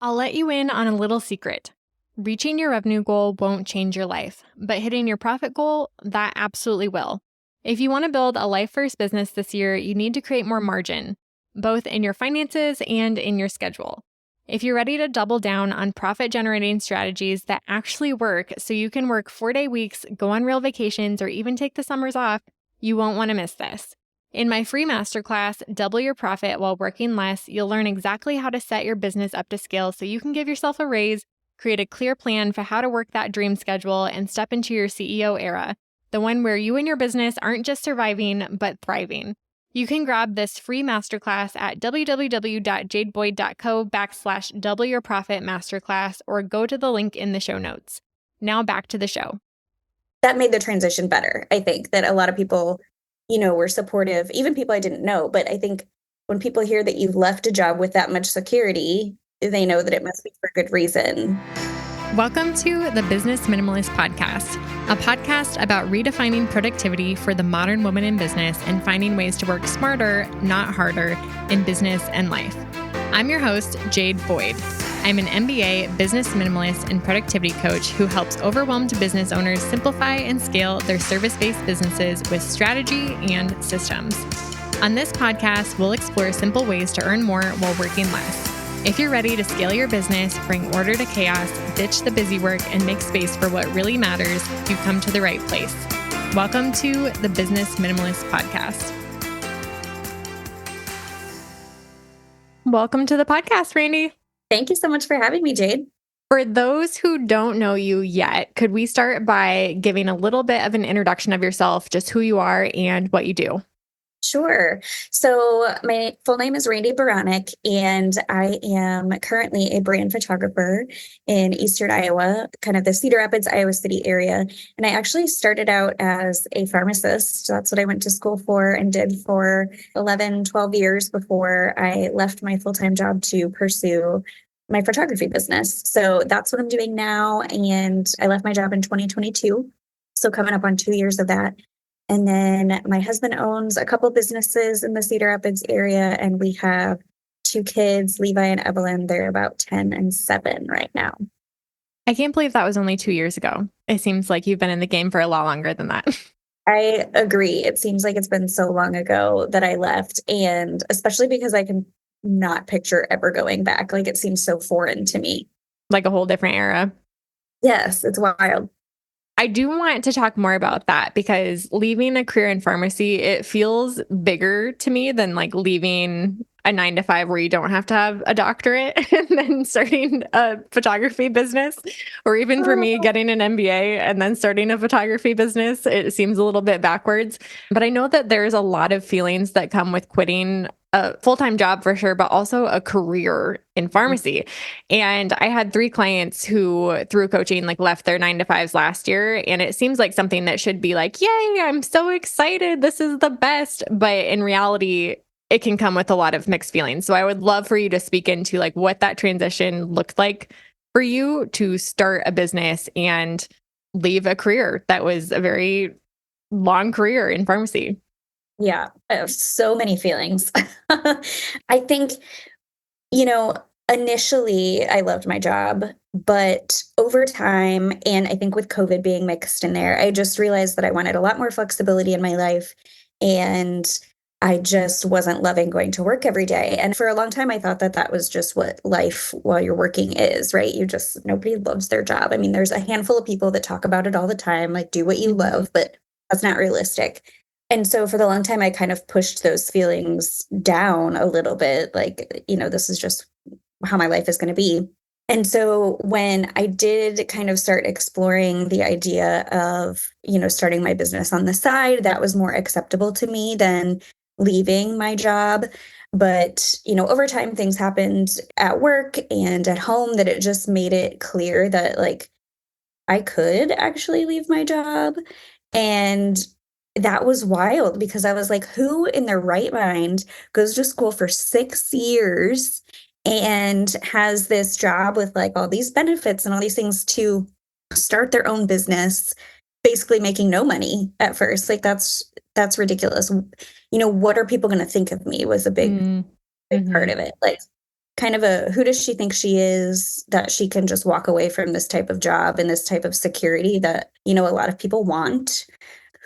I'll let you in on a little secret. Reaching your revenue goal won't change your life, but hitting your profit goal, that absolutely will. If you want to build a life first business this year, you need to create more margin, both in your finances and in your schedule. If you're ready to double down on profit generating strategies that actually work so you can work 4-day weeks, go on real vacations, or even take the summers off, you won't want to miss this. In my free masterclass, Double Your Profit While Working Less, you'll learn exactly how to set your business up to scale so you can give yourself a raise, create a clear plan for how to work that dream schedule, and step into your CEO era, the one where you and your business aren't just surviving, but thriving. You can grab this free masterclass at www.jadeboyd.co/Double Your Profit Masterclass or go to the link in the show notes. Now back to the show. That made the transition better. I think that a lot of people, were supportive, even people I didn't know. But I think when people hear that you've left a job with that much security, they know that it must be for good reason. Welcome to the Business Minimalist Podcast, a podcast about redefining productivity for the modern woman in business and finding ways to work smarter, not harder, in business and life. I'm your host, Jade Boyd. I'm an MBA business minimalist and productivity coach who helps overwhelmed business owners simplify and scale their service-based businesses with strategy and systems. On this podcast, we'll explore simple ways to earn more while working less. If you're ready to scale your business, bring order to chaos, ditch the busy work, and make space for what really matters, you've come to the right place. Welcome to the Business Minimalist Podcast. Welcome to the podcast, Randi. Thank you so much for having me, Jade. For those who don't know you yet, could we start by giving a little bit of an introduction of yourself, just who you are and what you do? Sure. So my full name is Randi Beranek, and I am currently a brand photographer in Eastern Iowa, kind of the Cedar Rapids, Iowa City area. And I actually started out as a pharmacist. So that's what I went to school for and did for 11, 12 years before I left my full-time job to pursue my photography business. So that's what I'm doing now. And I left my job in 2022. So coming up on 2 years of that. And then my husband owns a couple businesses in the Cedar Rapids area, and we have 2 kids, Levi and Evelyn. They're about 10 and 7 right now. I can't believe that was only 2 years ago. It seems like you've been in the game for a lot longer than that. I agree. It seems like it's been so long ago that I left, and especially because I can not picture ever going back. Like, it seems so foreign to me. Like a whole different era. Yes, it's wild. I do want to talk more about that because leaving a career in pharmacy, it feels bigger to me than like leaving a 9-to-5 where you don't have to have a doctorate and then starting a photography business, or even for me, getting an MBA and then starting a photography business. It seems a little bit backwards, but I know that there's a lot of feelings that come with quitting a full-time job for sure, but also a career in pharmacy. And I had 3 clients who, through coaching, like left their 9-to-5s last year. And it seems like something that should be like, yay, I'm so excited. This is the best. But in reality, it can come with a lot of mixed feelings. So I would love for you to speak into like what that transition looked like for you to start a business and leave a career that was a very long career in pharmacy. Yeah, I have so many feelings. I think, initially I loved my job, but over time, and I think with COVID being mixed in there, I just realized that I wanted a lot more flexibility in my life. And I just wasn't loving going to work every day. And for a long time, I thought that that was just what life while you're working is, right? Nobody loves their job. I mean, there's a handful of people that talk about it all the time, like do what you love, but that's not realistic. And so for the long time, I kind of pushed those feelings down a little bit. Like, this is just how my life is going to be. And so when I did kind of start exploring the idea of, starting my business on the side, that was more acceptable to me than leaving my job. But, over time, things happened at work and at home that it just made it clear that like I could actually leave my job. And that was wild because I was like, who in their right mind goes to school for 6 years and has this job with like all these benefits and all these things to start their own business, basically making no money at first? Like, that's ridiculous. What are people going to think of me was a big part of it. Like, kind of who does she think she is that she can just walk away from this type of job and this type of security that, a lot of people want?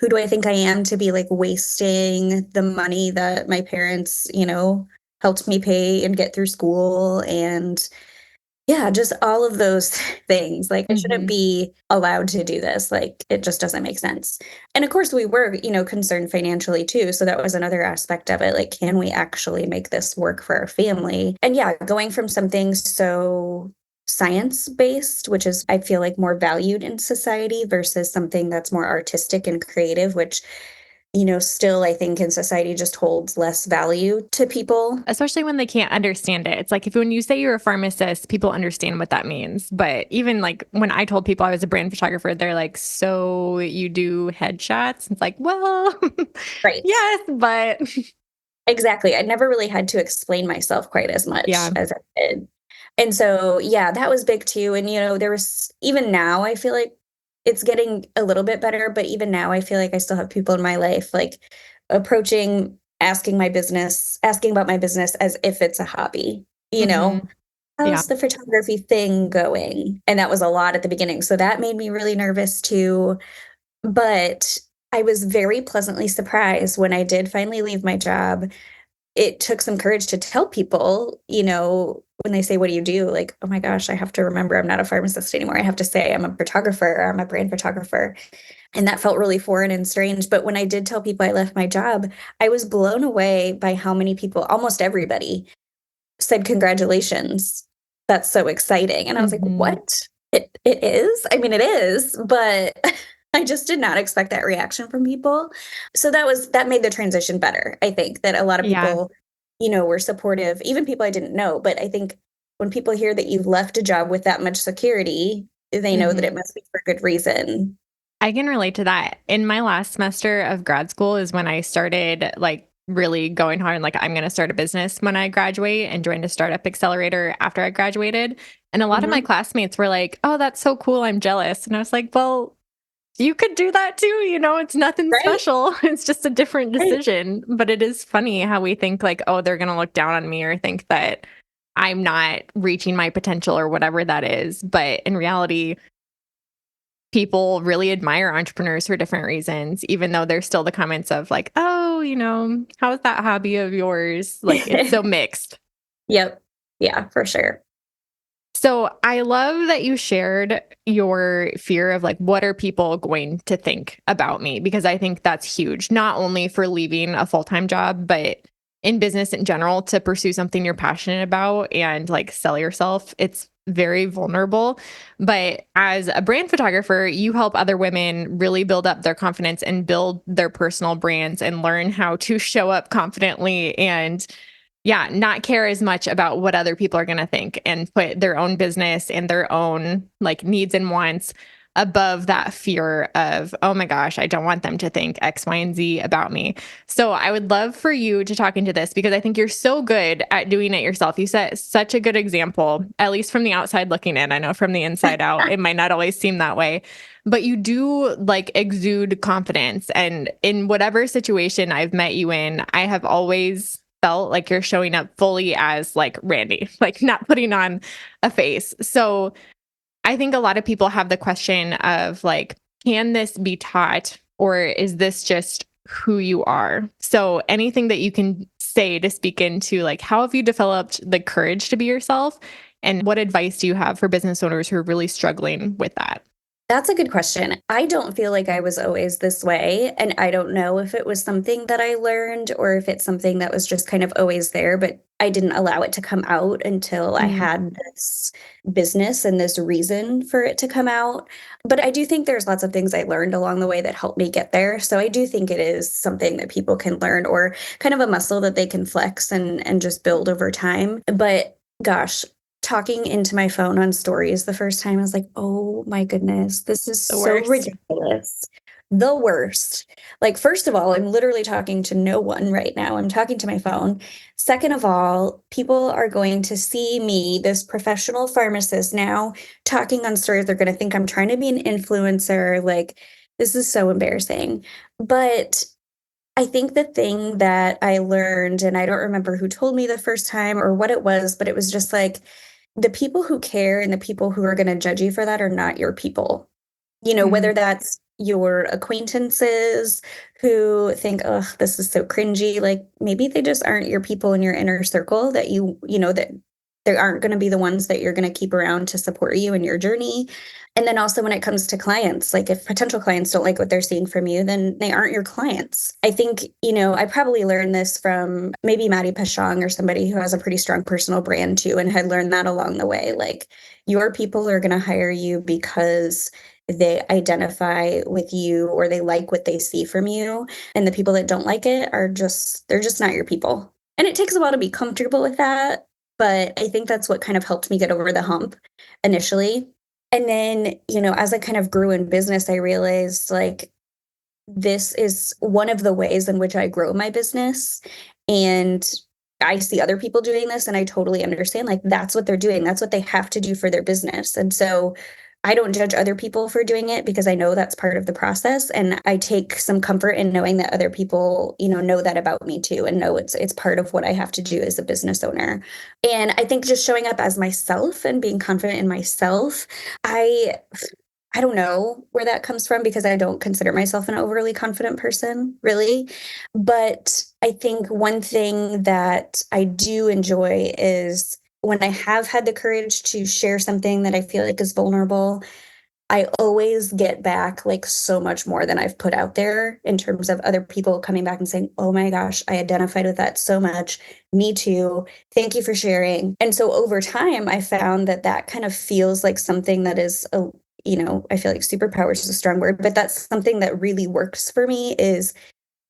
Who do I think I am to be like wasting the money that my parents, helped me pay and get through school? And yeah, just all of those things. Like, I shouldn't Mhm. be allowed to do this. Like, it just doesn't make sense. And of course, we were, concerned financially too. So that was another aspect of it. Like, can we actually make this work for our family? And yeah, going from something so science based, which is, I feel like, more valued in society versus something that's more artistic and creative, which, still I think in society just holds less value to people. Especially when they can't understand it. It's like if when you say you're a pharmacist, people understand what that means. But even like when I told people I was a brand photographer, they're like, "So you do headshots?" It's like, "Well, Right. yes, but Exactly. I never really had to explain myself quite as much yeah." as I did. And so, yeah, that was big too. And, there was even now, I feel like it's getting a little bit better, but even now, I feel like I still have people in my life like approaching, asking about my business as if it's a hobby, Mhm. Yeah. how's the photography thing going? And that was a lot at the beginning. So that made me really nervous too. But I was very pleasantly surprised when I did finally leave my job. It took some courage to tell people, when they say, "What do you do?" Like, "Oh my gosh, I have to remember I'm not a pharmacist anymore. I have to say I'm a photographer, or I'm a brand photographer." And that felt really foreign and strange. But when I did tell people I left my job, I was blown away by how many people, almost everybody, said, "Congratulations. That's so exciting." And I was like, Mhm. "What? It is? I mean, it is, but I just did not expect that reaction from people." So that made the transition better. I think that a lot of Yeah. people, were supportive, even people I didn't know. But I think when people hear that you've left a job with that much security, they know that it Mhm. must be for good reason. I can relate to that. In my last semester of grad school is when I started like really going hard and like I'm going to start a business when I graduate and joined a startup accelerator after I graduated. And a lot of my Mhm. classmates were like, "Oh, that's so cool. I'm jealous." And I was like, "Well, you could do that too, it's nothing Right? special. It's just a different Right. decision." But it is funny how we think like, "Oh, they're going to look down on me or think that I'm not reaching my potential or whatever that is." But in reality, people really admire entrepreneurs for different reasons, even though there's still the comments of like, "Oh, how's that hobby of yours?" Like it's so mixed. Yep. Yeah, for sure. So I love that you shared your fear of like, what are people going to think about me? Because I think that's huge, not only for leaving a full time job, but in business in general to pursue something you're passionate about and like sell yourself. It's very vulnerable. But as a brand photographer, you help other women really build up their confidence and build their personal brands and learn how to show up confidently and yeah, not care as much about what other people are going to think and put their own business and their own like needs and wants above that fear of, "Oh my gosh, I don't want them to think X, Y, and Z about me." So I would love for you to talk into this because I think you're so good at doing it yourself. You set such a good example, at least from the outside looking in. I know from the inside out, it might not always seem that way, but you do like exude confidence. And in whatever situation I've met you in, I have always felt like you're showing up fully as like Randy, like not putting on a face. So I think a lot of people have the question of like, can this be taught or is this just who you are? So anything that you can say to speak into like, how have you developed the courage to be yourself? And what advice do you have for business owners who are really struggling with that? That's a good question. I don't feel like I was always this way, and I don't know if it was something that I learned or if it's something that was just kind of always there, but I didn't allow it to come out until I Mm, had this business and this reason for it to come out. But I do think there's lots of things I learned along the way that helped me get there. So I do think it is something that people can learn or kind of a muscle that they can flex and just build over time. But gosh, talking into my phone on stories the first time, I was like, "Oh my goodness, this is the so worst. ridiculous." The worst. Like, first of all, I'm literally talking to no one right now. I'm talking to my phone. Second of all, people are going to see me, this professional pharmacist now talking on stories. They're going to think I'm trying to be an influencer. Like, this is so embarrassing. But I think the thing that I learned, and I don't remember who told me the first time or what it was, but it was just like the people who care and the people who are going to judge you for that are not your people. Whether Mm, that's your acquaintances who think, oh, this is so cringy, like maybe they just aren't your people in your inner circle that that they aren't going to be the ones that you're going to keep around to support you in your journey. And then also when it comes to clients, like if potential clients don't like what they're seeing from you, then they aren't your clients. I think, I probably learned this from maybe Maddie Pashong or somebody who has a pretty strong personal brand too, and had learned that along the way. Like your people are going to hire you because they identify with you or they like what they see from you. And the people that don't like it they're just not your people. And it takes a while to be comfortable with that. But I think that's what kind of helped me get over the hump initially. And then, as I kind of grew in business, I realized like this is one of the ways in which I grow my business. And I see other people doing this and I totally understand like that's what they're doing. That's what they have to do for their business. And so I don't judge other people for doing it because I know that's part of the process. And I take some comfort in knowing that other people, know that about me too and know it's part of what I have to do as a business owner. And I think just showing up as myself and being confident in myself, I I don't know where that comes from because I don't consider myself an overly confident person, really. But I think one thing that I do enjoy is when I have had the courage to share something that I feel like is vulnerable, I always get back like so much more than I've put out there in terms of other people coming back and saying, oh my gosh, I identified with that so much. Me too. Thank you for sharing. And so over time, I found that that kind of feels like something that is I feel like superpowers is a strong word, but that's something that really works for me is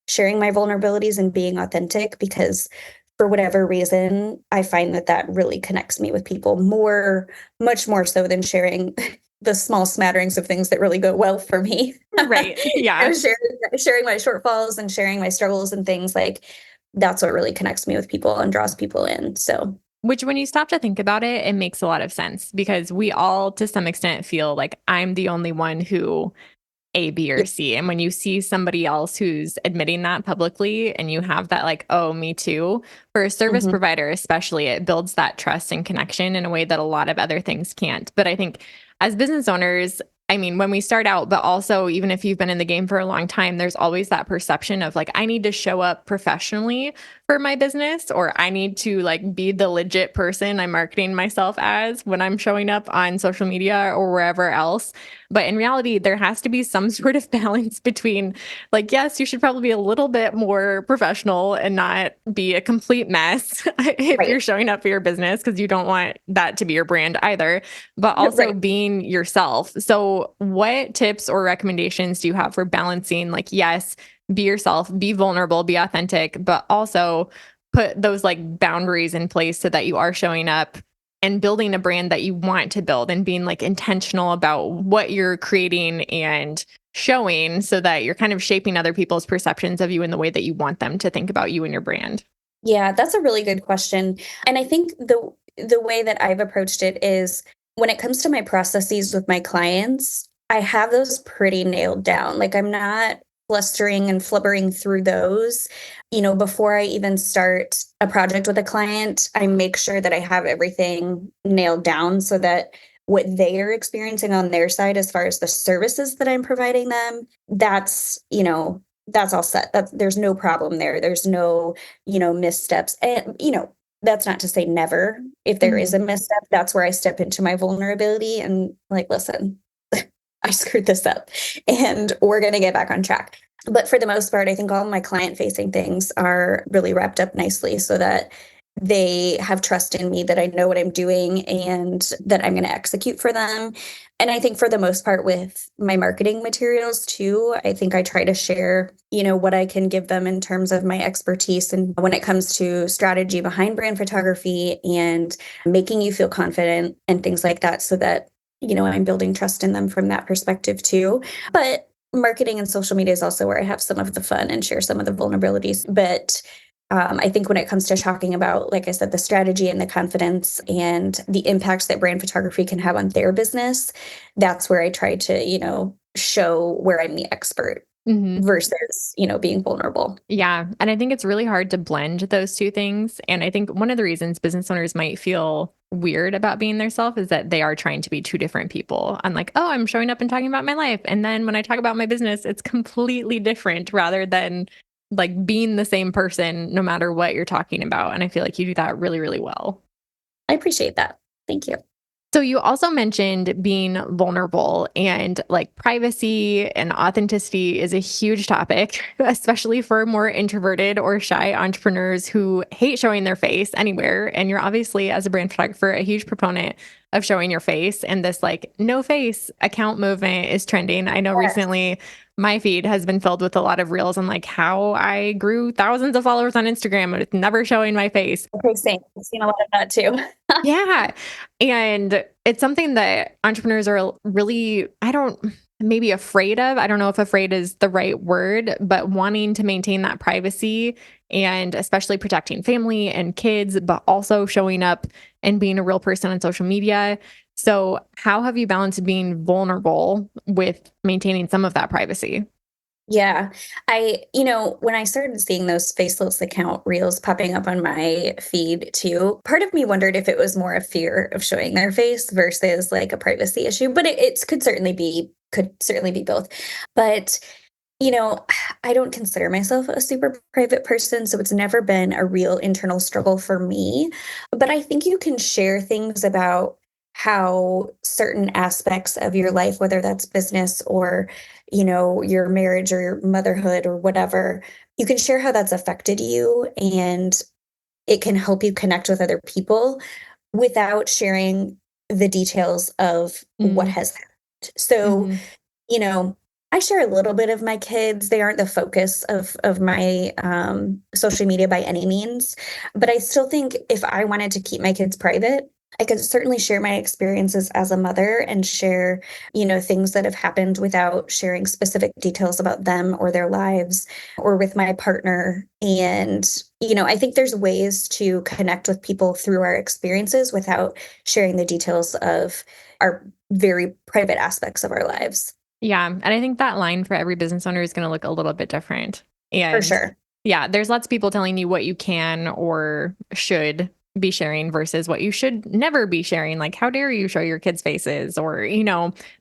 sharing my vulnerabilities and being authentic because for whatever reason, I find that that really connects me with people much more so than sharing the small smatterings of things that really go well for me. right. Yeah. Sharing my shortfalls and sharing my struggles and things like that's what really connects me with people and draws people in. So, Which, when you stop to think about it, it makes a lot of sense because we all, to some extent, feel like I'm the only one who A, B, or yeah. C. And when you see somebody else who's admitting that publicly and you have that, like, oh, me too, for a service Mhm. provider, especially, it builds that trust and connection in a way that a lot of other things can't. But I think as business owners, I mean, when we start out, but also even if you've been in the game for a long time, there's always that perception of like, I need to show up professionally for my business, or I need to like be the legit person I'm marketing myself as when I'm showing up on social media or wherever else. But in reality, there has to be some sort of balance between like, yes, you should probably be a little bit more professional and not be a complete mess if Right. you're showing up for your business, because you don't want that to be your brand either, but also Right. being yourself. So, what tips or recommendations do you have for balancing, like, yes, be yourself, be vulnerable, be authentic, but also put those like boundaries in place so that you are showing up and building a brand that you want to build and being like intentional about what you're creating and showing so that you're kind of shaping other people's perceptions of you in the way that you want them to think about you and your brand? Yeah, that's a really good question. And I think the way that I've approached it is when it comes to my processes with my clients, I have those pretty nailed down. Like I'm not flustering and flubbering through those. Before I even start a project with a client, I make sure that I have everything nailed down so that what they are experiencing on their side as far as the services that I'm providing them, that's all set. There's no problem there. There's no missteps. And, that's not to say never. If there is Mhm. a misstep, that's where I step into my vulnerability and like, listen, I screwed this up and we're going to get back on track. But for the most part, I think all my client facing things are really wrapped up nicely so that they have trust in me that I know what I'm doing and that I'm going to execute for them. And I think for the most part with my marketing materials too, I think I try to share, what I can give them in terms of my expertise and when it comes to strategy behind brand photography and making you feel confident and things like that so that I'm building trust in them from that perspective too. But marketing and social media is also where I have some of the fun and share some of the vulnerabilities. But I think when it comes to talking about, like I said, the strategy and the confidence and the impacts that brand photography can have on their business, that's where I try to, show where I'm the expert. Mhm. versus, being vulnerable. Yeah, and I think it's really hard to blend those 2 things, and I think one of the reasons business owners might feel weird about being their self is that they are trying to be 2 different people. I'm like, "Oh, I'm showing up and talking about my life," and then when I talk about my business, it's completely different rather than, like, being the same person no matter what you're talking about, and I feel like you do that really, really well. I appreciate that. Thank you. So you also mentioned being vulnerable and like privacy and authenticity is a huge topic, especially for more introverted or shy entrepreneurs who hate showing their face anywhere. And you're obviously, as a brand photographer, a huge proponent of showing your face. And this like no face account movement is trending. I know Yes. recently my feed has been filled with a lot of reels on like how I grew thousands of followers on Instagram with never showing my face. Okay, same. I've seen a lot of that too. Yeah. And it's something that entrepreneurs are really, I don't, maybe afraid of. I don't know if afraid is the right word, but wanting to maintain that privacy and especially protecting family and kids, but also showing up and being a real person on social media. So, how have you balanced being vulnerable with maintaining some of that privacy? Yeah. When I started seeing those faceless account reels popping up on my feed too, part of me wondered if it was more a fear of showing their face versus like a privacy issue, but it could certainly be both. But you know, I don't consider myself a super private person, so it's never been a real internal struggle for me. But I think you can share things about how certain aspects of your life, whether that's business or, your marriage or your motherhood or whatever, you can share how that's affected you and it can help you connect with other people without sharing the details of what Mm, has happened. So, mhm, you know, I share a little bit of my kids. They aren't the focus of my, social media by any means, but I still think if I wanted to keep my kids private, I could certainly share my experiences as a mother and share, things that have happened without sharing specific details about them or their lives or with my partner. And, I think there's ways to connect with people through our experiences without sharing the details of our very private aspects of our lives. yeah, and I think that line for every business owner is gonna look a little bit different, For and sure. yeah, there's lots of people telling you what you can or should be sharing versus what you should never be sharing, like, "How dare you show your kids' faces?" Or,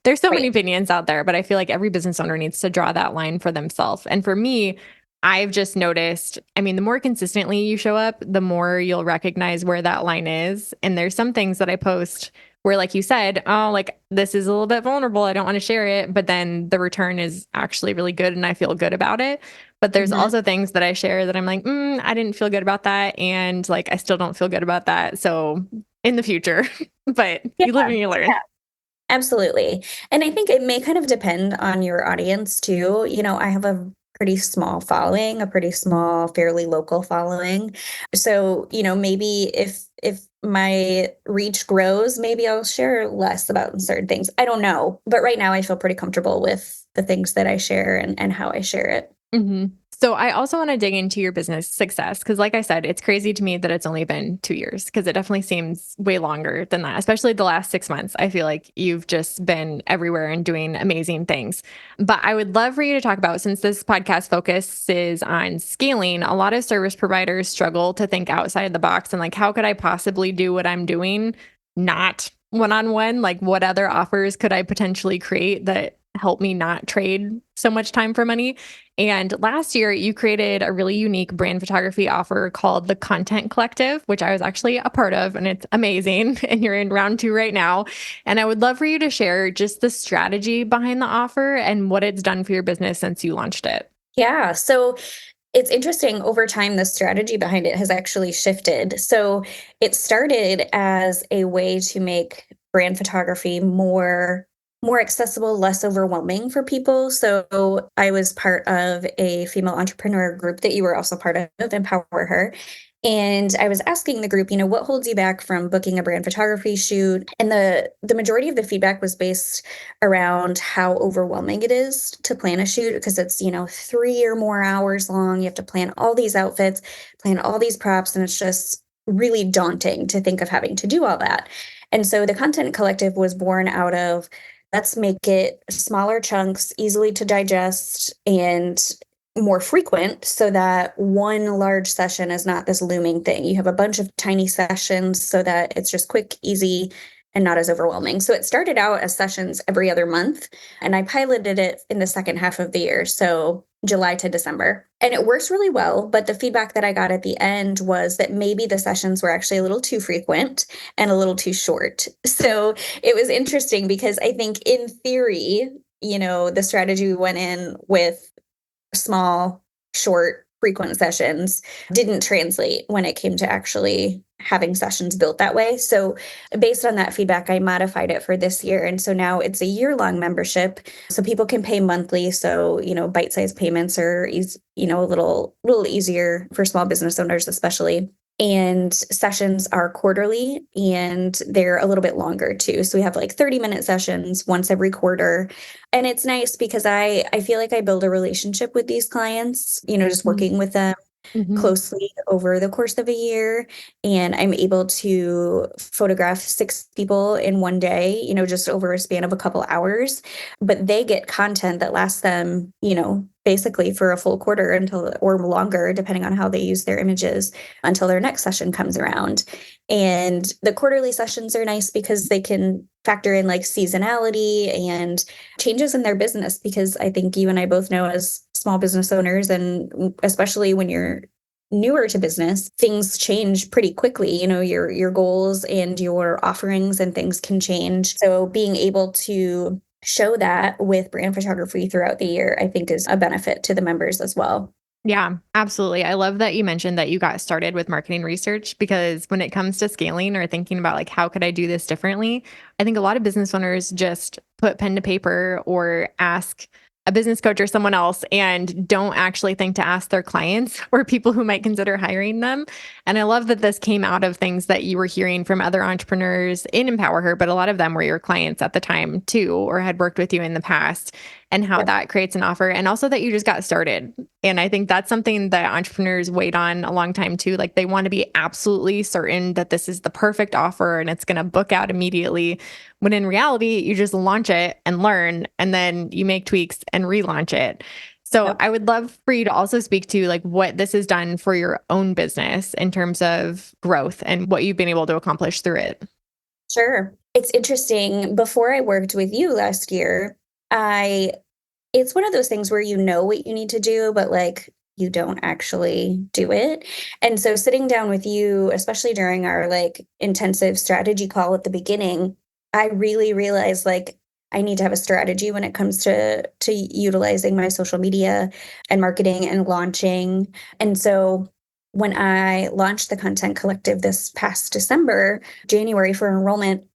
there's so many Right. opinions out there, but I feel like every business owner needs to draw that line for themselves, and for me, I've just noticed, I mean, the more consistently you show up, the more you'll recognize where that line is, and there's some things that I post where, like you said, "Oh, like, this is a little bit vulnerable, I don't wanna share it," but then the return is actually really good and I feel good about it. But there's Mhm. also things that I share that I'm like, I didn't feel good about that, and, like, I still don't feel good about that, so in the future, but Yeah, you live and you learn. yeah, absolutely. And I think it may kind of depend on your audience too. I have a pretty small following, a pretty small, fairly local following. So, maybe if my reach grows, maybe I'll share less about certain things. I don't know. But right now I feel pretty comfortable with the things that I share and how I share it. Mhm. So I also wanna dig into your business success because, like I said, it's crazy to me that it's only been 2 years because it definitely seems way longer than that, especially the last 6 months. I feel like you've just been everywhere and doing amazing things. But I would love for you to talk about, since this podcast focuses on scaling, a lot of service providers struggle to think outside the box and, like, how could I possibly do what I'm doing not one-on-one? Like, what other offers could I potentially create that help me not trade so much time for money? And last year, you created a really unique brand photography offer called the Content Collective, which I was actually a part of, and it's amazing. And you're in round 2 right now. And I would love for you to share just the strategy behind the offer and what it's done for your business since you launched it. Yeah. So it's interesting over time, the strategy behind it has actually shifted. So it started as a way to make brand photography more accessible, less overwhelming for people. So I was part of a female entrepreneur group that you were also part of, Empower Her. And I was asking the group, what holds you back from booking a brand photography shoot? And the majority of the feedback was based around how overwhelming it is to plan a shoot because it's, 3 or more hours long. You have to plan all these outfits, plan all these props, and it's just really daunting to think of having to do all that. And so the Content Collective was born out of let's make it smaller chunks, easily to digest, and more frequent so that one large session is not this looming thing. You have a bunch of tiny sessions so that it's just quick, easy, and not as overwhelming. So it started out as sessions every other month, and I piloted it in the second half of the year. So July to December. And it works really well. But the feedback that I got at the end was that maybe the sessions were actually a little too frequent and a little too short. So it was interesting because I think in theory, the strategy we went in with small, short, frequent sessions didn't translate when it came to actually having sessions built that way. So, based on that feedback, I modified it for this year. And so now it's a year-long membership. So people can pay monthly. So, bite-sized payments are a little easier for small business owners, especially. And sessions are quarterly and they're a little bit longer too. So we have like 30-minute sessions once every quarter. And it's nice because I feel like I build a relationship with these clients, just working with them Mm-hmm. closely over the course of a year. And I'm able to photograph 6 people in one day, just over a span of a couple hours. But they get content that lasts them, basically for a full quarter until or longer, depending on how they use their images, until their next session comes around. And the quarterly sessions are nice because they can factor in like seasonality and changes in their business. Because I think you and I both know, as small business owners, and especially when you're newer to business, things change pretty quickly. Your goals and your offerings and things can change. So being able to show that with brand photography throughout the year, I think is a benefit to the members as well. Yeah, absolutely. I love that you mentioned that you got started with marketing research because when it comes to scaling or thinking about like how could I do this differently, I think a lot of business owners just put pen to paper or ask a business coach or someone else and don't actually think to ask their clients or people who might consider hiring them. And I love that this came out of things that you were hearing from other entrepreneurs in Empower Her, but a lot of them were your clients at the time too, or had worked with you in the past, and how Yep. that creates an offer. And also that you just got started. And I think that's something that entrepreneurs wait on a long time too. Like they want to be absolutely certain that this is the perfect offer and it's going to book out immediately. When in reality, you just launch it and learn, and then you make tweaks and relaunch it. So Yep. I would love for you to also speak to like what this has done for your own business in terms of growth and what you've been able to accomplish through it. Sure. It's interesting. Before I worked with you last year, I it's one of those things where you know what you need to do, but like you don't actually do it. And so sitting down with you, especially during our like intensive strategy call at the beginning, I really realized like I need to have a strategy when it comes to utilizing my social media and marketing and launching. And so when I launched the Content Collective this past January for enrollment,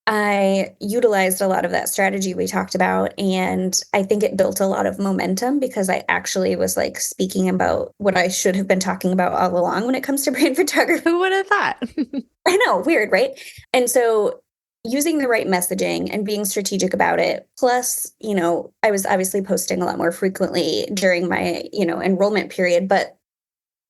I utilized a lot of that strategy we talked about, and I think it built a lot of momentum because I actually was like speaking about what I should have been talking about all along when it comes to brand photography. Who would have thought? I know, weird, right? And so using the right messaging and being strategic about it. Plus, I was obviously posting a lot more frequently during my, enrollment period, but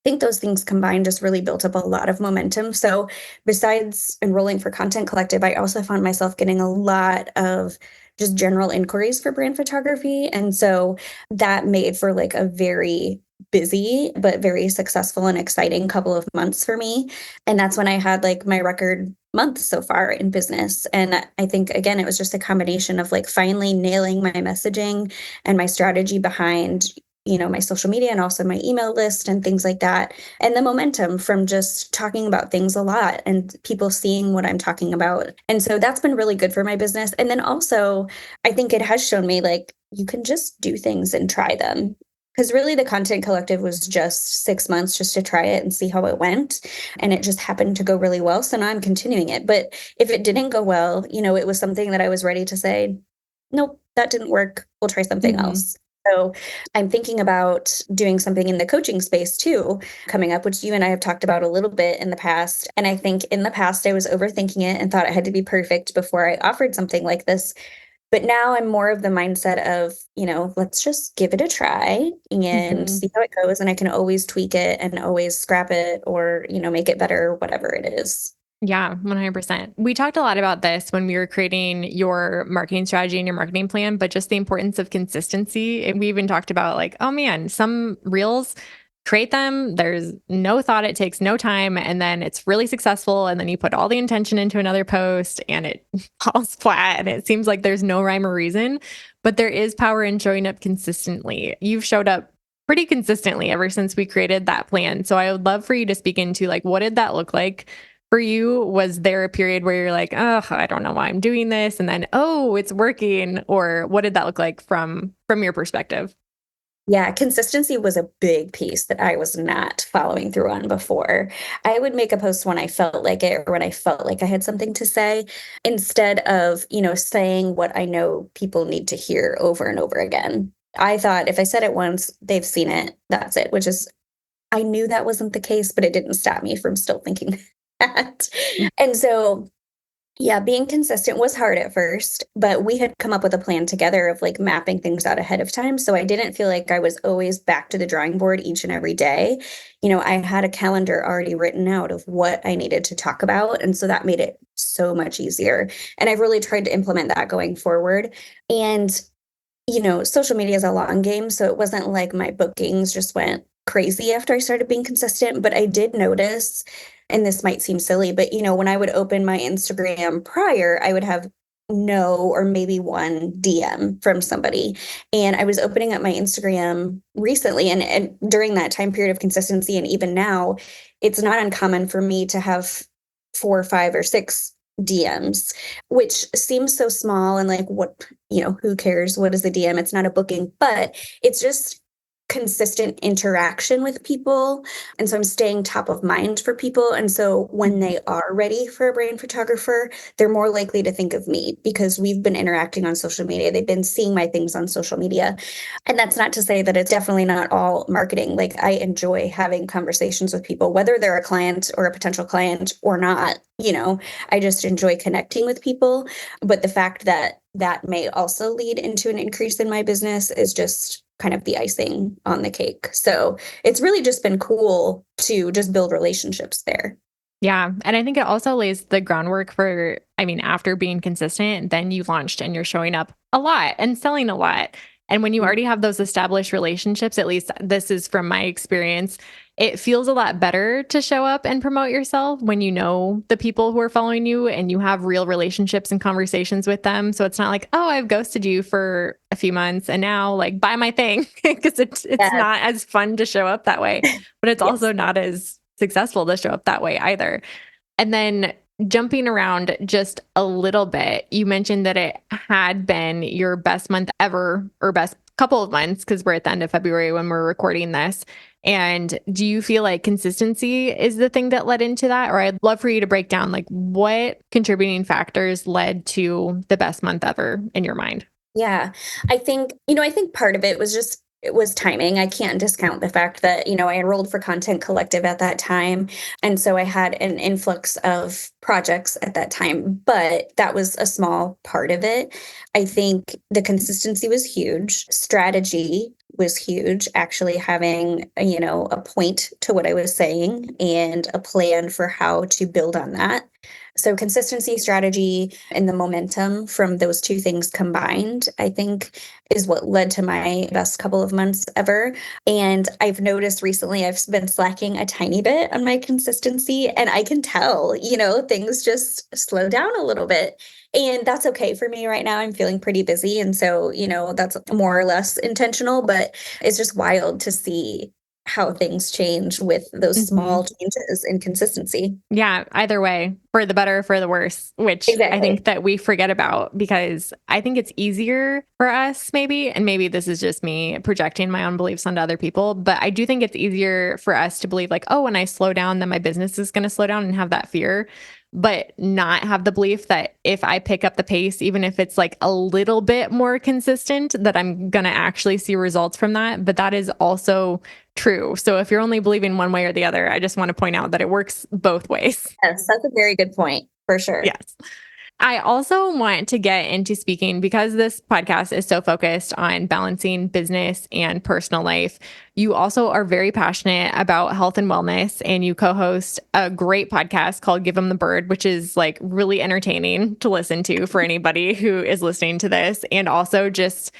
think those things combined just really built up a lot of momentum. So, besides enrolling for Content Collective, I also found myself getting a lot of just general inquiries for brand photography. And so that made for like a very busy but very successful and exciting couple of months for me. And that's when I had like my record month so far in business. And I think again it was just a combination of like finally nailing my messaging and my strategy behind my social media and also my email list and things like that. And the momentum from just talking about things a lot and people seeing what I'm talking about. And so that's been really good for my business. And then also, I think it has shown me like you can just do things and try them. Because really, the Content Collective was just 6 months just to try it and see how it went. And it just happened to go really well. So now I'm continuing it. But if it didn't go well, it was something that I was ready to say, nope, that didn't work. We'll try something Mhm. else. So I'm thinking about doing something in the coaching space too, coming up, which you and I have talked about a little bit in the past. And I think in the past, I was overthinking it and thought it had to be perfect before I offered something like this. But now I'm more of the mindset of, let's just give it a try and Mhm. see how it goes. And I can always tweak it and always scrap it or, make it better, whatever it is. Yeah, 100%. We talked a lot about this when we were creating your marketing strategy and your marketing plan, but just the importance of consistency. And we even talked about like, oh man, some reels, create them. There's no thought, it takes no time. And then it's really successful. And then you put all the intention into another post and it falls flat. And it seems like there's no rhyme or reason, but there is power in showing up consistently. You've showed up pretty consistently ever since we created that plan. So I would love for you to speak into like, what did that look like for you? Was there a period where you're like, oh, I don't know why I'm doing this, and then oh, it's working? Or what did that look like from your perspective? Yeah, consistency was a big piece that I was not following through on before. I would make a post when I felt like it or when I felt like I had something to say instead of, saying what I know people need to hear over and over again. I thought if I said it once, they've seen it, that's it, which is I knew that wasn't the case, but it didn't stop me from still thinking that. And so yeah, being consistent was hard at first, but we had come up with a plan together of like mapping things out ahead of time. So I didn't feel like I was always back to the drawing board each and every day. I had a calendar already written out of what I needed to talk about. And so that made it so much easier. And I've really tried to implement that going forward. And social media is a long game, so it wasn't like my bookings just went crazy after I started being consistent, but I did notice, and this might seem silly, but when I would open my Instagram prior, I would have no or maybe one DM from somebody. And I was opening up my Instagram recently and during that time period of consistency and even now, it's not uncommon for me to have 4 or 5 or 6 DMs, which seems so small and like what, who cares? What is a DM? It's not a booking, but it's just consistent interaction with people. And so I'm staying top of mind for people. And so when they are ready for a brand photographer, they're more likely to think of me because we've been interacting on social media. They've been seeing my things on social media. And that's not to say that it's definitely not all marketing. Like I enjoy having conversations with people, whether they're a client or a potential client or not. I just enjoy connecting with people. But the fact that that may also lead into an increase in my business is just kind of the icing on the cake. So it's really just been cool to just build relationships there. Yeah. And I think it also lays the groundwork for, I mean, after being consistent, then you launched and you're showing up a lot and selling a lot. And when you already have those established relationships, at least this is from my experience, it feels a lot better to show up and promote yourself when you know the people who are following you and you have real relationships and conversations with them. So it's not like, oh, I've ghosted you for a few months and now like buy my thing because it's Yes. not as fun to show up that way, but it's Yes. also not as successful to show up that way either. And then jumping around just a little bit, you mentioned that it had been your best month ever or best couple of months because we're at the end of February when we're recording this. And do you feel like consistency is the thing that led into that? Or I'd love for you to break down like what contributing factors led to the best month ever in your mind. Yeah. I think part of it was timing. I can't discount the fact that, I enrolled for Content Collective at that time. And so I had an influx of projects at that time, but that was a small part of it. I think the consistency was huge. Strategy was huge, actually having, a point to what I was saying and a plan for how to build on that. So consistency, strategy, and the momentum from those two things combined, I think is what led to my best couple of months ever. And I've noticed recently I've been slacking a tiny bit on my consistency and I can tell, things just slow down a little bit. And that's okay for me right now. I'm feeling pretty busy. And so, that's more or less intentional, but it's just wild to see how things change with those small Mhm. changes in consistency. Yeah, either way, for the better, for the worse, which I think Exactly. that we forget about because I think it's easier for us, maybe, and maybe this is just me projecting my own beliefs onto other people, but I do think it's easier for us to believe, like, oh, when I slow down, then my business is going to slow down and have that fear, but not have the belief that if I pick up the pace, even if it's like a little bit more consistent, that I'm going to actually see results from that. But that is also true. So if you're only believing one way or the other, I just want to point out that it works both ways. Yes, that's a very good point, for sure. Yes. I also want to get into speaking because this podcast is so focused on balancing business and personal life. You also are very passionate about health and wellness, and you co host a great podcast called Give 'em the Bird, which is like really entertaining to listen to for anybody who is listening to this. And also just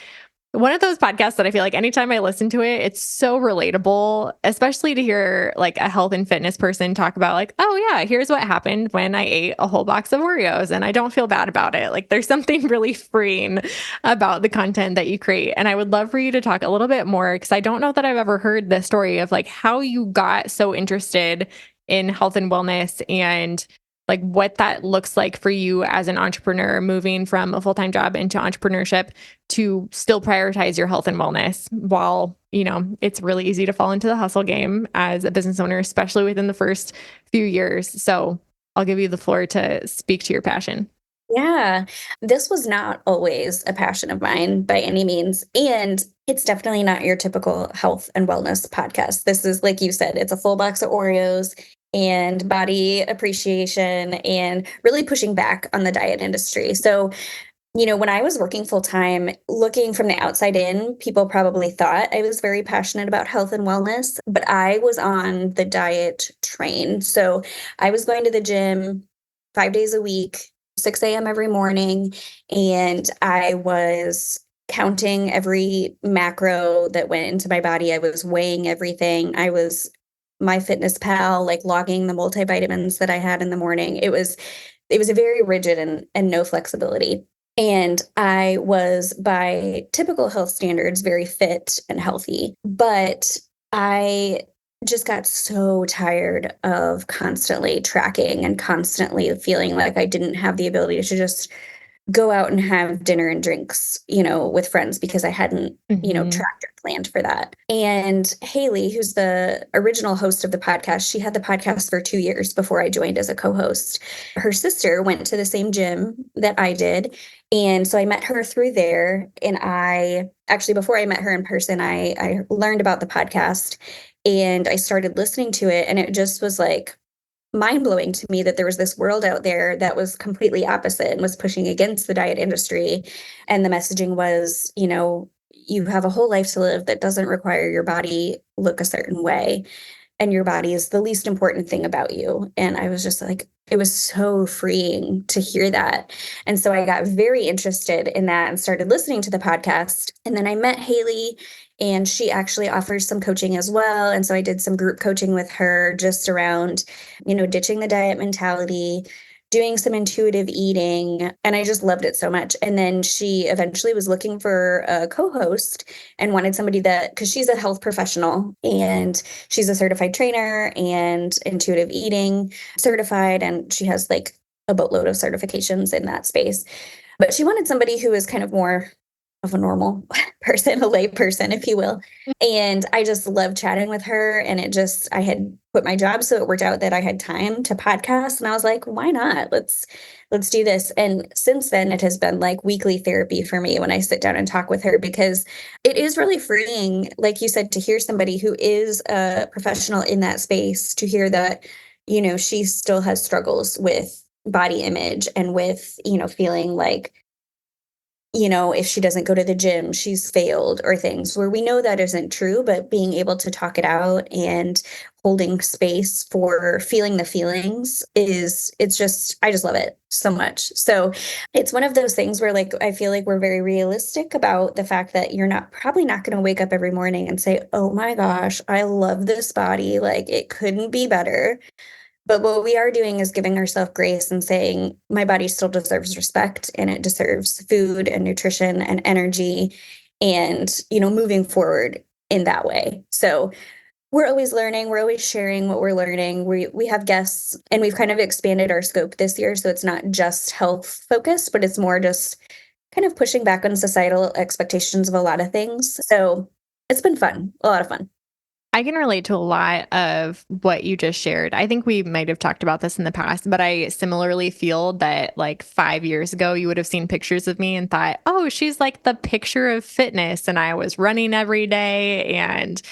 one of those podcasts that I feel like anytime I listen to it, it's so relatable, especially to hear like a health and fitness person talk about like, oh yeah, here's what happened when I ate a whole box of Oreos and I don't feel bad about it. Like there's something really freeing about the content that you create. And I would love for you to talk a little bit more because I don't know that I've ever heard the story of like how you got so interested in health and wellness and like what that looks like for you as an entrepreneur moving from a full-time job into entrepreneurship to still prioritize your health and wellness while, it's really easy to fall into the hustle game as a business owner, especially within the first few years. So I'll give you the floor to speak to your passion. Yeah, this was not always a passion of mine by any means. And it's definitely not your typical health and wellness podcast. This is, like you said, it's a full box of Oreos and body appreciation and really pushing back on the diet industry. So, when I was working full time, looking from the outside in, people probably thought I was very passionate about health and wellness, but I was on the diet train. So I was going to the gym 5 days a week, 6 a.m. every morning, and I was counting every macro that went into my body. I was weighing everything. I was my fitness pal, like logging the multivitamins that I had in the morning. It was a very rigid and no flexibility. And I was, by typical health standards, very fit and healthy. But I just got so tired of constantly tracking and constantly feeling like I didn't have the ability to just go out and have dinner and drinks, with friends because I hadn't, Hmm. tracked or planned for that. And Haley, who's the original host of the podcast, she had the podcast for 2 years before I joined as a co-host. Her sister went to the same gym that I did. And so I met her through there. And I actually, before I met her in person, I learned about the podcast and I started listening to it. And it just was like, mind blowing to me that there was this world out there that was completely opposite and was pushing against the diet industry. And the messaging was, you have a whole life to live that doesn't require your body look a certain way. And your body is the least important thing about you. And I was just like, it was so freeing to hear that. And so I got very interested in that and started listening to the podcast. And then I met Haley, and she actually offers some coaching as well. And so I did some group coaching with her just around, ditching the diet mentality, doing some intuitive eating. And I just loved it so much. And then she eventually was looking for a co host and wanted somebody that, because she's a health professional and she's a certified trainer and intuitive eating certified. And she has like a boatload of certifications in that space. But she wanted somebody who is kind of more of a normal person, a lay person, if you will. And I just loved chatting with her. And I had quit my job. So it worked out that I had time to podcast. And I was like, why not? Let's do this. And since then it has been like weekly therapy for me when I sit down and talk with her, because it is really freeing, like you said, to hear somebody who is a professional in that space, to hear that, she still has struggles with body image and with, feeling like, if she doesn't go to the gym, she's failed or things where we know that isn't true, but being able to talk it out and holding space for feeling the feelings I just love it so much. So it's one of those things where like, I feel like we're very realistic about the fact that you're probably not going to wake up every morning and say, oh my gosh, I love this body. Like it couldn't be better. But what we are doing is giving ourselves grace and saying, my body still deserves respect and it deserves food and nutrition and energy and, moving forward in that way. So we're always learning, we're always sharing what we're learning. We have guests and we've kind of expanded our scope this year. So it's not just health focused, but it's more just kind of pushing back on societal expectations of a lot of things. So it's been fun, a lot of fun. I can relate to a lot of what you just shared. I think we might have talked about this in the past, but I similarly feel that like 5 years ago, you would have seen pictures of me and thought, oh, she's like the picture of fitness. And I was running every day and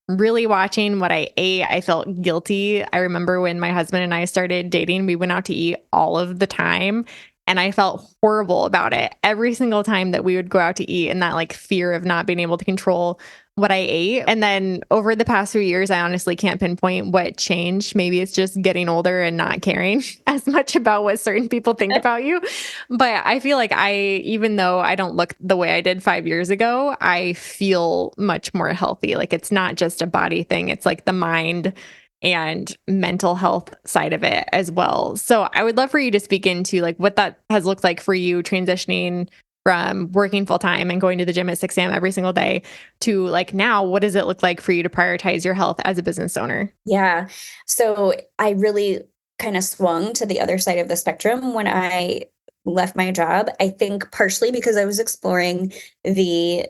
really watching what I ate. I felt guilty. I remember when my husband and I started dating, we went out to eat all of the time. And I felt horrible about it every single time that we would go out to eat, and that like fear of not being able to control what I ate. And then over the past few years, I honestly can't pinpoint what changed. Maybe it's just getting older and not caring as much about what certain people think about you. But I feel like even though I don't look the way I did 5 years ago, I feel much more healthy. Like it's not just a body thing, it's like the mind and mental health side of it as well. So I would love for you to speak into like what that has looked like for you transitioning from working full time and going to the gym at 6 a.m. every single day to like now, what does it look like for you to prioritize your health as a business owner? Yeah. So I really kind of swung to the other side of the spectrum when I left my job. I think partially because I was exploring the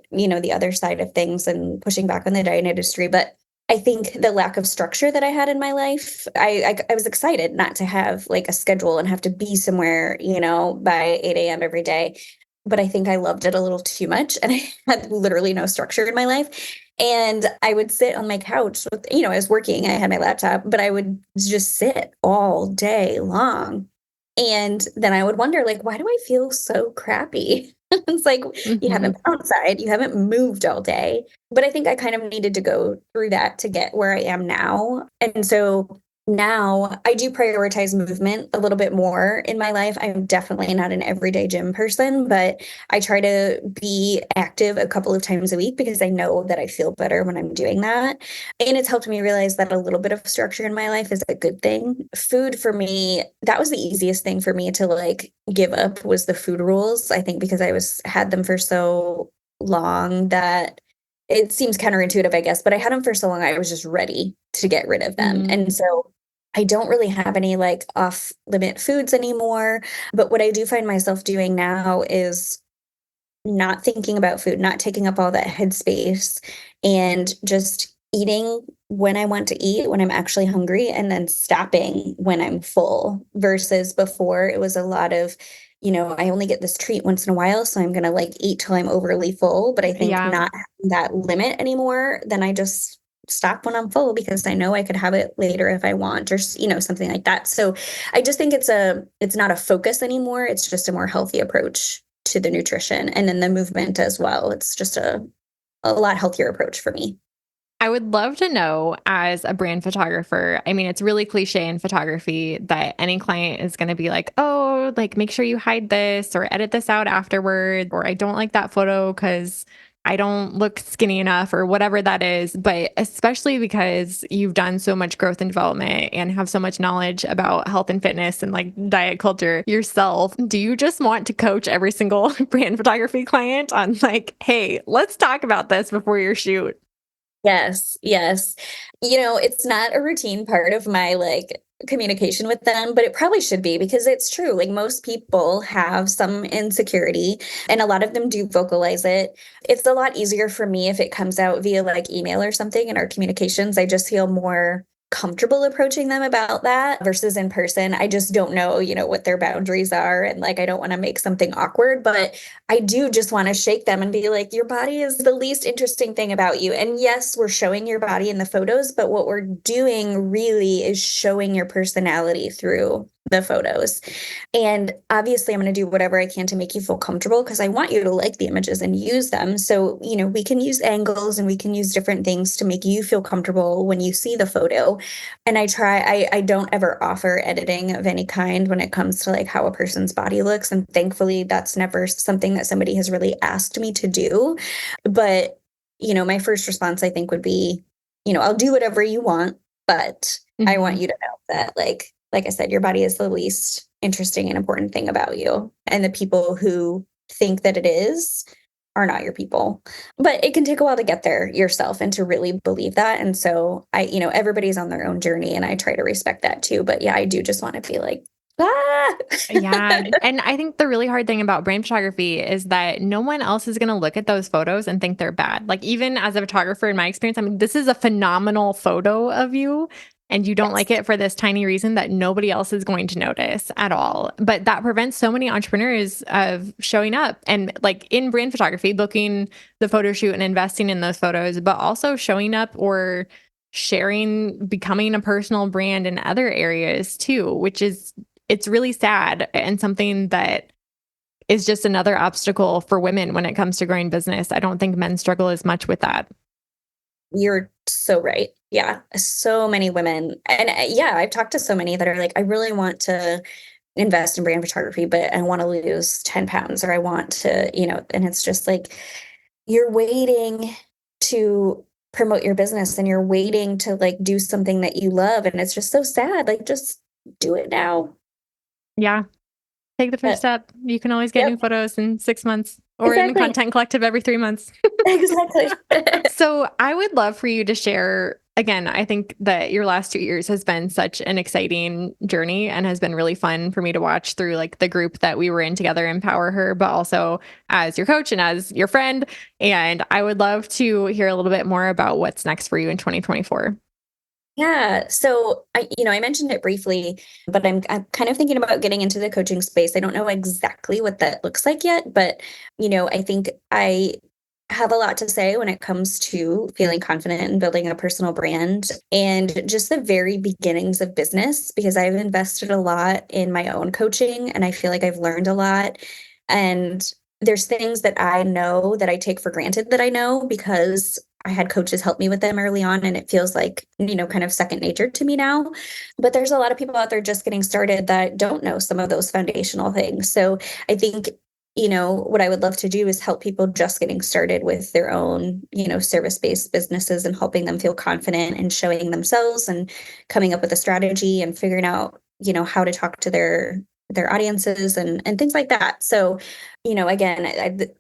other side of things and pushing back on the diet industry, but I think the lack of structure that I had in my life, I was excited not to have like a schedule and have to be somewhere, by 8 a.m. every day. But I think I loved it a little too much and I had literally no structure in my life. And I would sit on my couch with, I was working, I had my laptop, but I would just sit all day long. And then I would wonder, like, why do I feel so crappy? It's like you Hmm. haven't been outside, you haven't moved all day. But I think I kind of needed to go through that to get where I am now. And so now I do prioritize movement a little bit more in my life. I'm definitely not an everyday gym person, but I try to be active a couple of times a week because I know that I feel better when I'm doing that. And it's helped me realize that a little bit of structure in my life is a good thing. Food for me, that was the easiest thing for me to like give up was the food rules. I think because had them for so long that it seems counterintuitive, I guess, but I had them for so long, I was just ready to get rid of them. Mm. And so I don't really have any like off limit foods anymore. But what I do find myself doing now is not thinking about food, not taking up all that headspace, and just eating when I want to eat, when I'm actually hungry, and then stopping when I'm full. Versus before, it was a lot of, I only get this treat once in a while, so I'm going to like eat till I'm overly full. But I think Yeah. not having that limit anymore, then I just stop when I'm full because I know I could have it later if I want, or something like that. So I just think it's not a focus anymore. It's just a more healthy approach to the nutrition and then the movement as well. It's just a lot healthier approach for me. I would love to know as a brand photographer. I mean, it's really cliche in photography that any client is going to be like, oh, like make sure you hide this or edit this out afterward, or I don't like that photo because I don't look skinny enough or whatever that is. But especially because you've done so much growth and development and have so much knowledge about health and fitness and like diet culture yourself, do you just want to coach every single brand photography client on like, hey, let's talk about this before your shoot? Yes, yes. It's not a routine part of my like communication with them, but it probably should be because it's true. Like most people have some insecurity and a lot of them do vocalize it. It's a lot easier for me if it comes out via like email or something in our communications. I just feel more comfortable approaching them about that versus in person. I just don't know, what their boundaries are. And like, I don't want to make something awkward, but I do just want to shake them and be like, your body is the least interesting thing about you. And yes, we're showing your body in the photos, but what we're doing really is showing your personality through the photos. And obviously, I'm going to do whatever I can to make you feel comfortable because I want you to like the images and use them. So, we can use angles and we can use different things to make you feel comfortable when you see the photo. And I don't ever offer editing of any kind when it comes to like how a person's body looks. And thankfully, that's never something that somebody has really asked me to do. But, my first response, I think, would be, I'll do whatever you want, but I want Mhm. you to know that, like I said, your body is the least interesting and important thing about you. And the people who think that it is are not your people. But it can take a while to get there yourself and to really believe that. And so everybody's on their own journey and I try to respect that too. But yeah, I do just want to be like, ah. Yeah. And I think the really hard thing about brand photography is that no one else is going to look at those photos and think they're bad. Like, even as a photographer, in my experience, I mean, this is a phenomenal photo of you. And you don't like Yes. it for this tiny reason that nobody else is going to notice at all. But that prevents so many entrepreneurs of showing up and, like, in brand photography, booking the photo shoot and investing in those photos, but also showing up or sharing, becoming a personal brand in other areas too, which is it's really sad and something that is just another obstacle for women when it comes to growing business. I don't think men struggle as much with that. You're so right. Yeah. So many women. And yeah, I've talked to so many that are like, I really want to invest in brand photography, but I want to lose 10 pounds or I want to, and it's just like, you're waiting to promote your business and you're waiting to like do something that you love. And it's just so sad. Like, just do it now. Yeah. Take the first But step. You can always get yep, new photos in 6 months or in exactly. Content Collective every 3 months. Exactly. So I would love for you to share. Again, I think that your last 2 years has been such an exciting journey and has been really fun for me to watch through like the group that we were in together, Empower Her, but also as your coach and as your friend. And I would love to hear a little bit more about what's next for you in 2024. Yeah. So I mentioned it briefly, but I'm kind of thinking about getting into the coaching space. I don't know exactly what that looks like yet, but I think I have a lot to say when it comes to feeling confident in building a personal brand and just the very beginnings of business, because I've invested a lot in my own coaching and I feel like I've learned a lot. And there's things that I know that I take for granted that I know because I had coaches help me with them early on, and it feels like, kind of second nature to me now. But there's a lot of people out there just getting started that don't know some of those foundational things. So I think, what I would love to do is help people just getting started with their own, service-based businesses and helping them feel confident and showing themselves and coming up with a strategy and figuring out, how to talk to their audiences and things like that. So, again,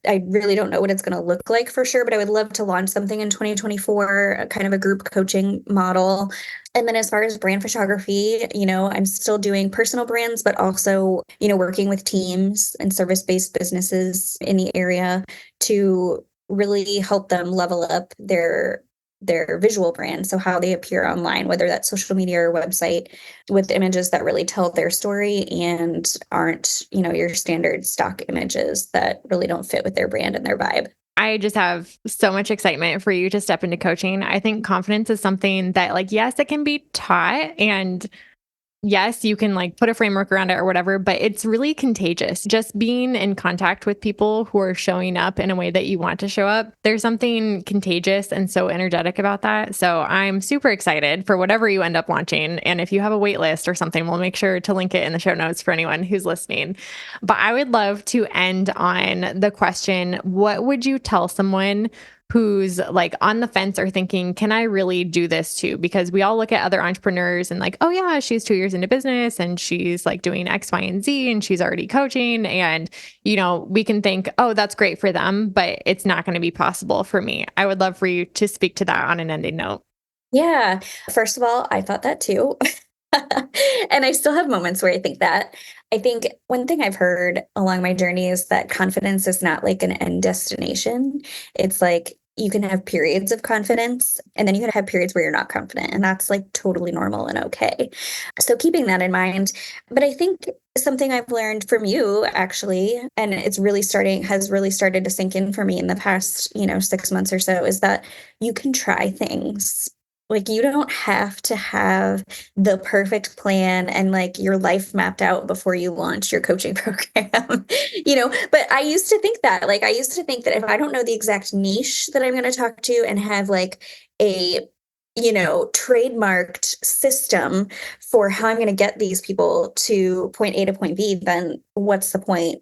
I really don't know what it's going to look like for sure, but I would love to launch something in 2024, a kind of a group coaching model. And then as far as brand photography, I'm still doing personal brands, but also, working with teams and service-based businesses in the area to really help them level up their visual brand. So how they appear online, whether that's social media or website, with images that really tell their story and aren't, your standard stock images that really don't fit with their brand and their vibe. I just have so much excitement for you to step into coaching. I think confidence is something that, like, yes, it can be taught and yes, you can like put a framework around it or whatever, but it's really contagious. Just being in contact with people who are showing up in a way that you want to show up, there's something contagious and so energetic about that. So I'm super excited for whatever you end up launching. And if you have a wait list or something, we'll make sure to link it in the show notes for anyone who's listening. But I would love to end on the question, what would you tell someone who's like on the fence or thinking, can I really do this too? Because we all look at other entrepreneurs and like, oh yeah, she's 2 years into business and she's like doing X, Y, and Z and she's already coaching. And, we can think, oh, that's great for them, but it's not going to be possible for me. I would love for you to speak to that on an ending note. Yeah. First of all, I thought that too. And I still have moments where I think that. I think one thing I've heard along my journey is that confidence is not like an end destination. It's like you can have periods of confidence and then you can have periods where you're not confident. And that's like totally normal and okay. So keeping that in mind. But I think something I've learned from you actually, and has really started to sink in for me in the past, 6 months or so, is that you can try things. Like, you don't have to have the perfect plan and like your life mapped out before you launch your coaching program, but I used to think that, like, I used to think that if I don't know the exact niche that I'm going to talk to and have like a, trademarked system for how I'm going to get these people to point A to point B, then what's the point?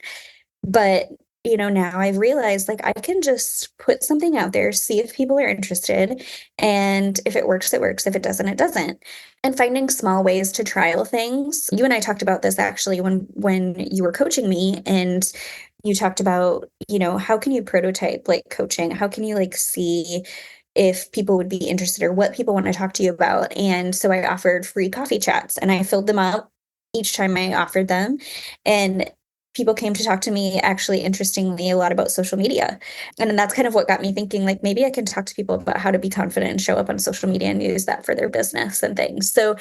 But, now I've realized like I can just put something out there, see if people are interested. And if it works, it works. If it doesn't, it doesn't. And finding small ways to trial things. You and I talked about this actually when you were coaching me, and you talked about, how can you prototype like coaching? How can you like see if people would be interested or what people want to talk to you about? And so I offered free coffee chats and I filled them up each time I offered them. And people came to talk to me, actually, interestingly, a lot about social media. And then that's kind of what got me thinking, like, maybe I can talk to people about how to be confident and show up on social media and use that for their business and things. So,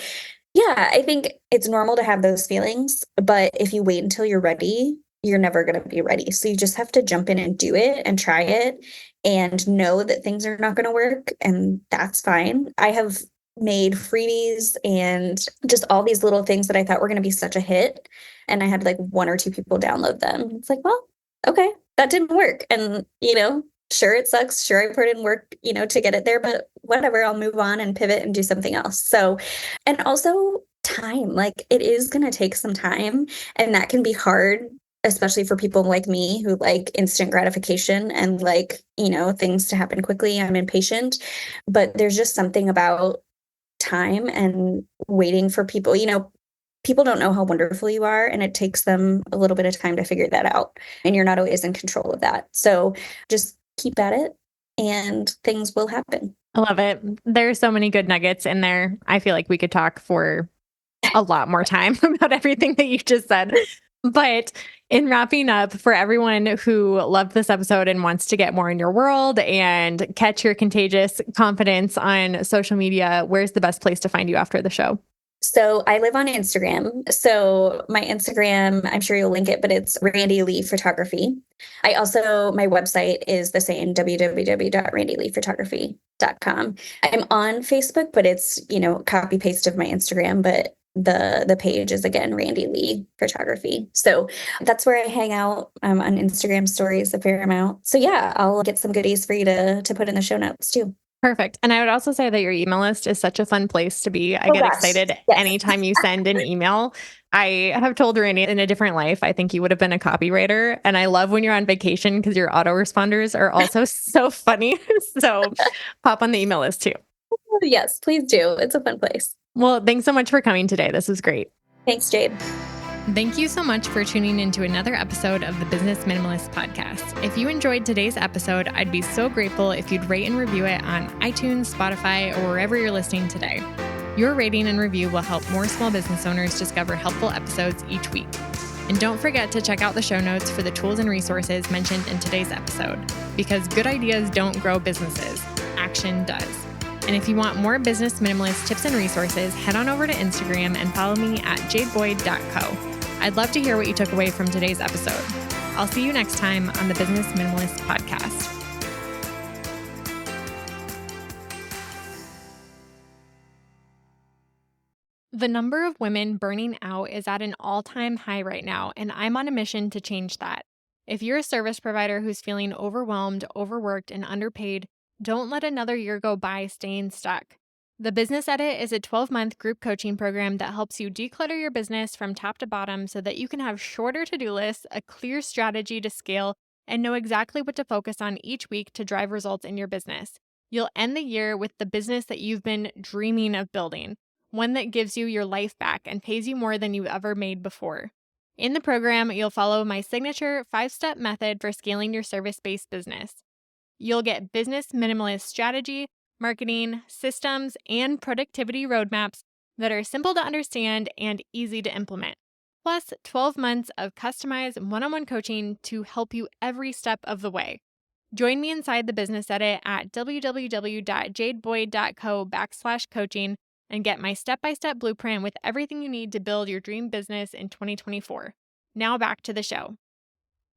yeah, I think it's normal to have those feelings, but if you wait until you're ready, you're never going to be ready. So you just have to jump in and do it and try it and know that things are not going to work. And that's fine. I have made freebies and just all these little things that I thought were going to be such a hit. And I had like one or two people download them. It's like, well, okay, that didn't work. And, sure, it sucks. Sure, I put in work, to get it there, but whatever, I'll move on and pivot and do something else. So, and also time, like it is going to take some time, and that can be hard, especially for people like me who like instant gratification and like, things to happen quickly. I'm impatient, but there's just something about time and waiting for people. People don't know how wonderful you are, and it takes them a little bit of time to figure that out. And you're not always in control of that. So just keep at it and things will happen. I love it. There's so many good nuggets in there. I feel like we could talk for a lot more time about everything that you just said. But in wrapping up, for everyone who loved this episode and wants to get more in your world and catch your contagious confidence on social media, where's the best place to find you after the show? So I live on Instagram. So my Instagram, I'm sure you'll link it, but it's Randi Lee Photography. My website is the same, www.randileephotography.com. I'm on Facebook, but it's, copy paste of my Instagram, but the page is again Randi Lee Photography. So that's where I hang out. I'm on Instagram stories a fair amount. So yeah, I'll get some goodies for you to put in the show notes too. Perfect. And I would also say that your email list is such a fun place to be. I Oh get gosh. excited Yes. anytime you send an email. I have told Randy in a different life, I think you would have been a copywriter. And I love when you're on vacation because your autoresponders are also so funny. So pop on the email list too. Yes, please do. It's a fun place. Well, thanks so much for coming today. This was great. Thanks, Jade. Thank you so much for tuning into another episode of the Business Minimalist Podcast. If you enjoyed today's episode, I'd be so grateful if you'd rate and review it on iTunes, Spotify, or wherever you're listening today. Your rating and review will help more small business owners discover helpful episodes each week. And don't forget to check out the show notes for the tools and resources mentioned in today's episode, because good ideas don't grow businesses, action does. And if you want more business minimalist tips and resources, head on over to Instagram and follow me at jadeboyd.co. I'd love to hear what you took away from today's episode. I'll see you next time on the Business Minimalist Podcast. The number of women burning out is at an all-time high right now, and I'm on a mission to change that. If you're a service provider who's feeling overwhelmed, overworked, and underpaid, don't let another year go by staying stuck. The Business Edit is a 12-month group coaching program that helps you declutter your business from top to bottom so that you can have shorter to-do lists, a clear strategy to scale, and know exactly what to focus on each week to drive results in your business. You'll end the year with the business that you've been dreaming of building, one that gives you your life back and pays you more than you ever made before. In the program, you'll follow my signature 5-step method for scaling your service-based business. You'll get business minimalist strategy, marketing, systems, and productivity roadmaps that are simple to understand and easy to implement. Plus, 12 months of customized one-on-one coaching to help you every step of the way. Join me inside the Business Edit at www.jadeboyd.co/coaching and get my step-by-step blueprint with everything you need to build your dream business in 2024. Now back to the show.